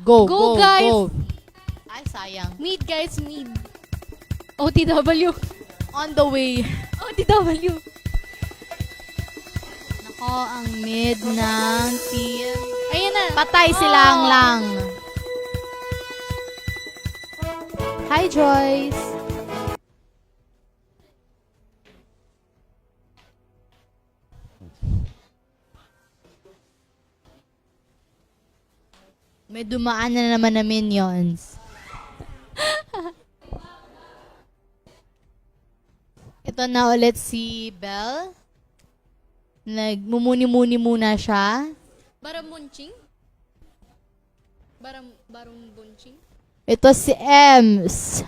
Go, Go, guys. go. Ay, sayang. Mid, guys, mid. OTW. On the way. OTW. Nako, ang mid ng team. Ayan na. Patay silang lang. Hi, Joyce. May dumaan na naman na minions. Ito na ulit si Belle. Nagmumuni-muni muna siya. Baramunching? Barambunching? Ito si Ems.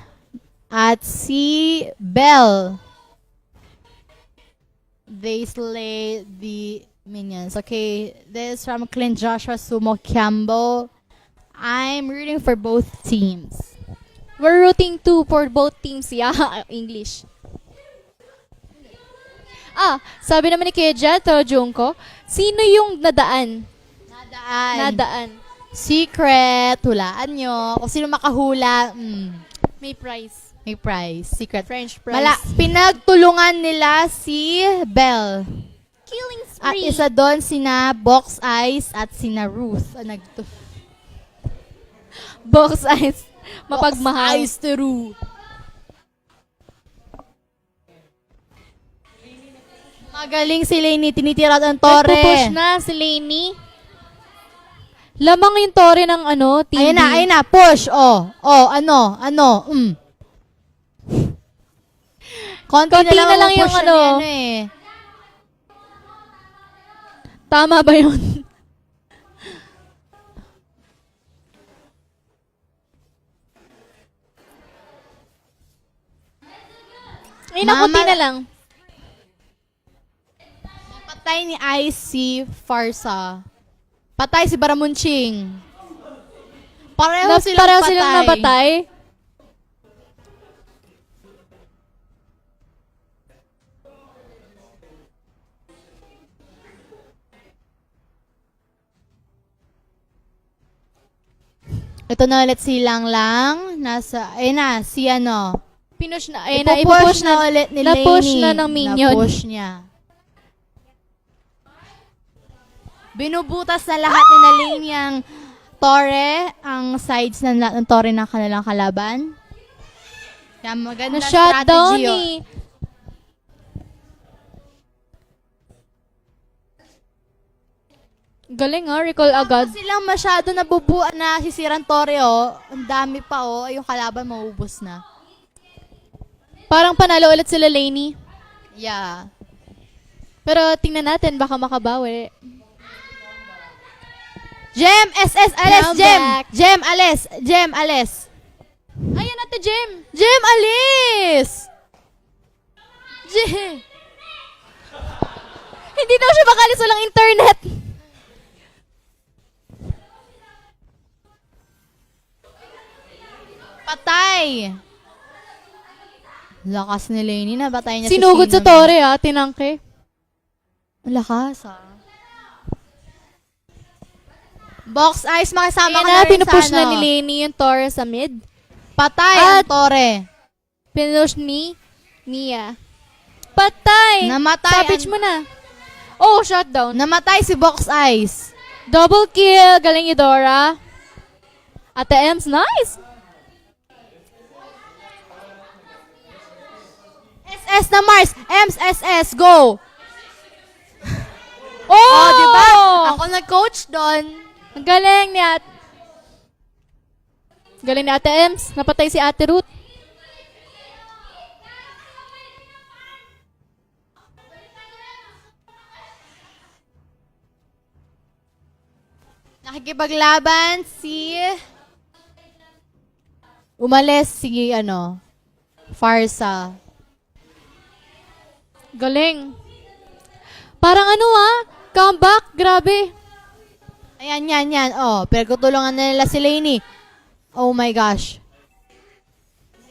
At si Belle. They slay the minions. Okay, this is from Clint Joshua Sumo Kiambo. I'm rooting for both teams. We're rooting to for both teams. Yeah, English. Sabi naman ni Kuya Jet o Junko, sino yung nadaan? Nadaan. Secret. Hulaan nyo. Kung sino makahula, May prize. may prize. Secret. French prize. Pinagtulungan nila si Belle. Killing At spree. isa doon sina Box Eyes at sina Ruth. Box eyes. Mapagmahal. Box Eyes to Ruth. Magaling si Lainey. Tinitira ang Torre. Nagpupush na si Lainey. Lamang yung Torre ng team Ayun na, B. ayun na. Push. Konti Konti na lang yung push na Tama ba yun? Ay, nakunti na lang. Patay ni IC Farsa. Patay si Baramunching. Pareho silang nabatay. Ito na ulit si Lang Lang. Ayun na, si Pinush na. Ipupush na ulit ni Lainey. Na-push na ng minion. Na-push niya. Binubutas na lahat ni na Lainey ang Torre, ang sides ng lahat ng Torre ng kanilang kalaban. Kaya maganda Na-shutdown strategy. eh. Galing recall agad. Silang masyado nabubuan na sisirang Torre, oh. Ang dami pa, oh. Yung kalaban maubos na. Parang panalo ulit sila Lainey. Yeah. Pero tingnan natin, baka makabawi. Jem, SS, Ales, Come Jem. back. Jem, Ales. Jem, Ales. Ayan na to, Jem. Jem, Alis! Jem. Hindi daw siya makalis, walang internet. Patay! Lakas ni Lainey, nabatay niya Sinugod si sa Torre tinangke. Lakas Box Eyes, makisama Ayan ka na, na rin pinupush sa na ni Lainey yung Torre sa mid. Patay ang At- Torre. Pinush ni Nia. Patay! Namatay Savage mo na. Oh, shutdown. Namatay si Box Eyes. Double kill. Galing Eudora. Ate Ems, nice. SS na Mars. Ems, SS, go! Oh, Diba? Ako nag-coach doon. Ang galing ni Galing ni Ate Ems. Napatay si Ate Ruth. Nakikipaglaban si... Umalis si, Farsa. Galing. Parang comeback. Grabe. Ayan, yan. Oh, pero tutulungan na nila si Lainey. Oh my gosh.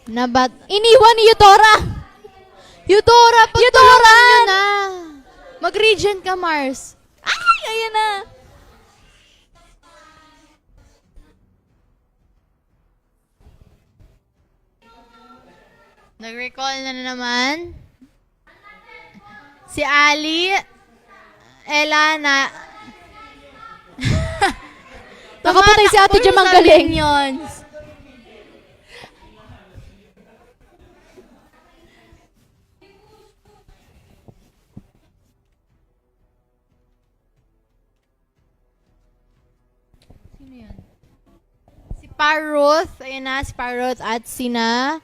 Iniwan ni Eudora. Eudora, pagtulungan Eudora! nyo na. Mag-regen ka, Mars. Ay, ayan na. Nag-recall na naman. Si Ali. Ella na... Nakapatay si Ate Jem, ang galing. Minions. Sino yan? Si Parroth. Ayun na, si Parroth at sina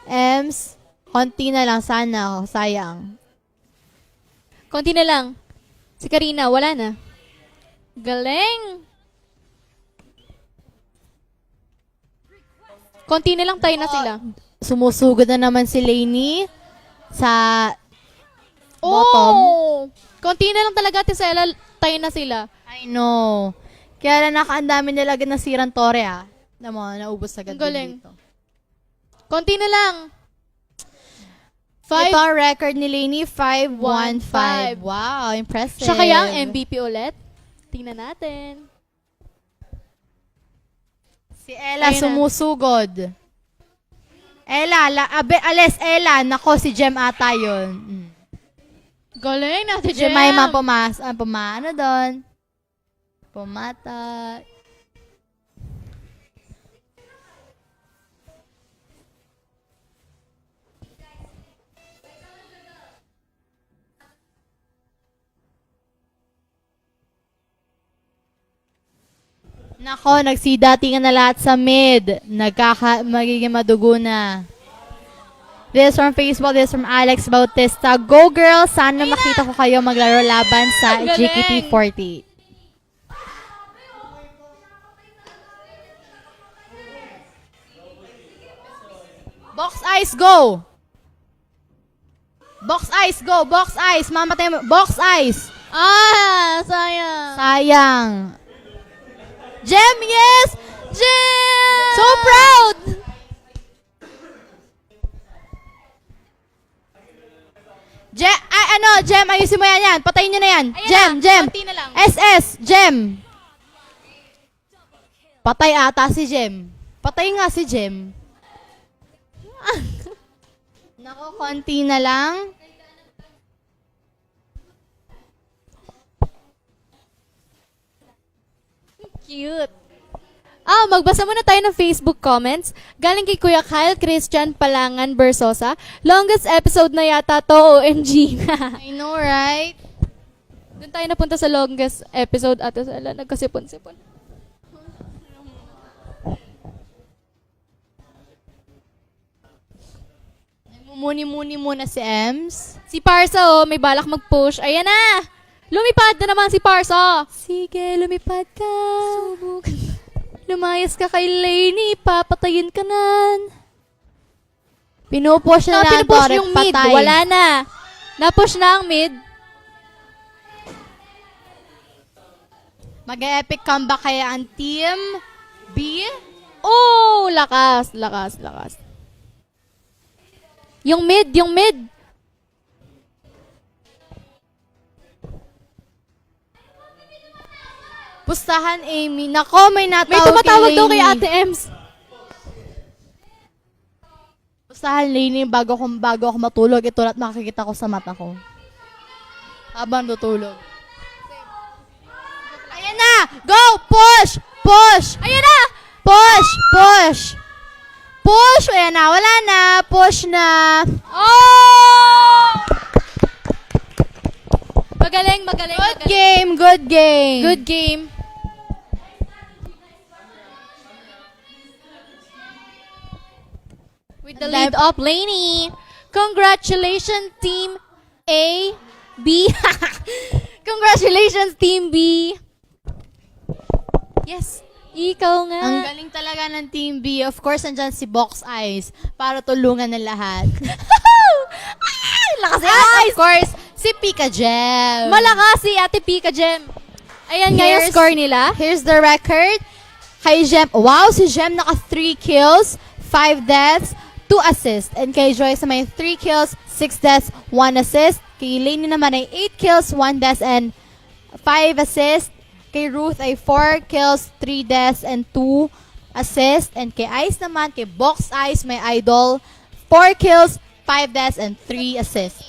Ems. Konti na lang sana. Sayang. Konti na lang. Si Karina, wala na. Galing! Konti na lang tayo na sila. Sumusugod na naman si Lainey sa bottom. Oh! Konti na lang talaga Tisela, tayo na sila. I know. Kaya na nakaandami nila nasirang tore naubos agad Ang galing. din dito. Konti na lang. Ito ang record ni Lainey, 5-1-5. Wow, impressive. Siya kaya ang MVP ulit? Tingnan natin. Si Ella Ayun na. sumusugod. Ella. Nako, si Jem ata yun. Galing natin, Si Jemima ano doon? Pumata. Nako, nagsidatingan na lahat sa mid. Magiging madugo na. This from Facebook, this from Alex Bautista. Go girls! Sana makita ko kayo maglaro laban sa Ang galing. GKT48. Box ice, go! Box ice, go! Box ice! Mamatay mo. Box ice! Sayang. Sayang. Jem, yes! Jem! So proud! Jem, ayusin mo yan. Patayin nyo na yan. Ayan Jem. konti na lang. SS, Jem. Patay ata si Jem. Patay nga si Jem. Nako, konti na lang. Cute. Magbasa muna tayo ng Facebook comments. Galing kay Kuya Kyle Christian Palangan Bersosa. Longest episode na yata to, OMG. I know, right? Doon tayo napunta sa longest episode at nagkasipon-sipon. Muni-muni muna si Ems. Si Parsa, may balak mag-push. Ayan na! Lumipad na naman si Parsa. Sige, lumipad ka. Subukan. Lumayas ka kay Lainey, papatayin ka nan. Pinupush na lang Pinupush Torek, yung mid, patay. wala na. Napush na ang mid. Mag-epic comeback kaya ang team B. Oh, lakas. Yung mid. Pustahan Amy. Nako, may May natawag tumatawag daw kay Lainey. Ate Ems. Pustahan Lainey bago ako matulog. Ito lahat makikita ko sa mata ko. Habang tutulog. Ayan na! Go! Push! Ayan na! Push! Ayan na, wala na. Push na. Oh! Magaling. Good game. Good game. With the lead up, Lainey. Congratulations, Team A, B. Congratulations, Team B. Yes, ikaw nga. Ang galing talaga ng Team B. Of course, nandyan si Box Eyes para tulungan ng lahat. Lakas At of course, si Pika Gem. Malakas si Ate Pika Gem. Ayan nga yung Here's- score nila. Here's the record. Kay Gem, wow, si Gem naka 3 kills, 5 deaths, 2 assists. And kay Joyce may 3 kills, 6 deaths, 1 assist. Kay Lainey naman ay 8 kills, 1 deaths, and 5 assists. Kay Ruth ay 4 kills, 3 deaths, and 2 assists. And kay Ice naman, kay Box Ice, may idol, 4 kills, 5 deaths, and 3 assists.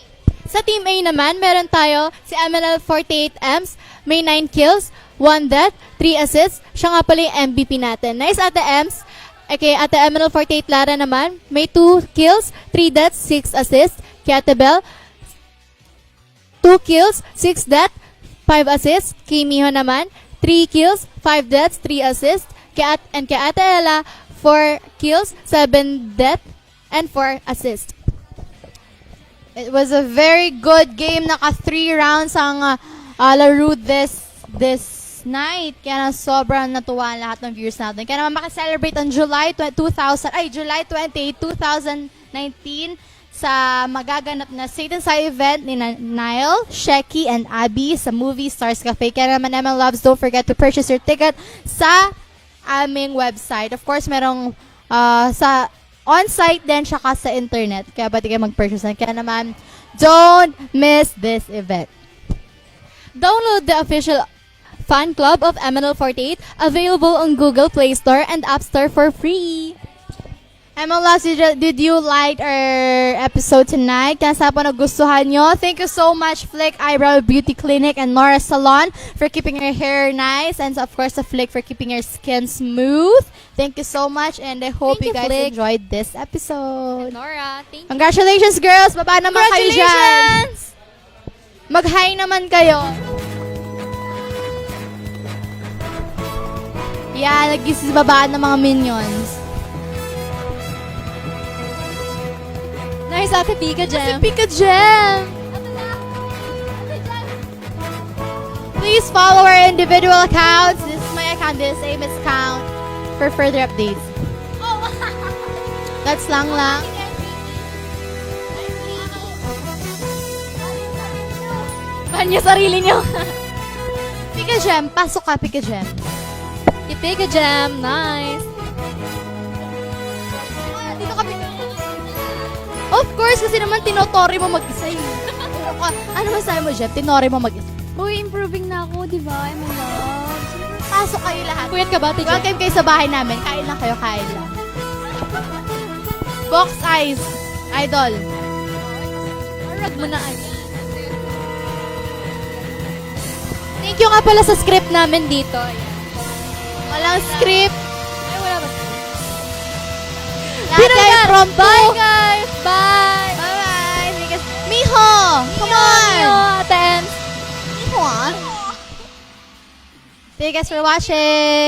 Sa Team A naman, meron tayo si MNL48Ems, may 9 kills, 1 death, 3 assists. Siya nga pala yung MVP natin. Nice, Ate Ems. Okay, Ate MNL48 Lara naman, may 2 kills, 3 deaths, 6 assists. Kay Ate Bell, 2 kills, 6 deaths, 5 assists. Kay Miho naman, 3 kills, 5 deaths, 3 assists. Kay Ate Ella, 4 kills, 7 deaths, and 4 assists. It was a very good game. Naka 3 rounds ang laro this night. Kaya na sobrang natuwa ang lahat ng viewers natin. Kaya naman makaselebrate on July 28, 2019 sa magaganap na Satan Sai event ni Niall, Shecky, and Abby sa Movie Stars Cafe. Kaya naman Loves, don't forget to purchase your ticket sa aming website. Of course, merong sa on-site din tsaka sa internet. Kaya pati kayo mag-purchase na. Kaya naman, don't miss this event. Download the official fan club of MNL48, available on Google Play Store and App Store for free. Loves, did you like our episode tonight? Kaya sa po nagustuhan nyo. Thank you so much, Flick Eyebrow Beauty Clinic and Nora Salon for keeping your hair nice. And of course, Flick for keeping your skin smooth. Thank you so much. And I hope Thank you you, guys Flick. enjoyed this episode. Nora, thank you. Congratulations, girls! Baba naman kayo dyan. Congratulations! Mag-hi naman kayo. Yeah, nag-gising babaan ng mga minions. Nice, Ate Pika Si Jam. Pika Gem! Please follow our individual accounts. This is my account. This is Amy's account for further updates. That's lang. Banyo sarili niyo. Pika Gem, pasok ka, Pika Gem. Pika Jam, nice. Dito ka, Pika. Of course, kasi naman tinotori mo mag-isa yun. Ano masabi mo, Gem? Tinori mo mag-isa. Uy, improving na ako, di ba? I'm in love. Pasok kayo lahat. Puyat ka ba, Ate Jam? Welcome kayo sa bahay namin. Kain lang kayo, kain lang. Box Eyes, Idol. Arag mo na, ay. Thank you nga pala sa script Namin dito. Ayan. Walang script. Ay, wala ba? Lahat kayo from Bye, guys! Bye! Bye-bye. Miho! Come on! Yo, Ate Ems. Miho! Thank you guys for watching.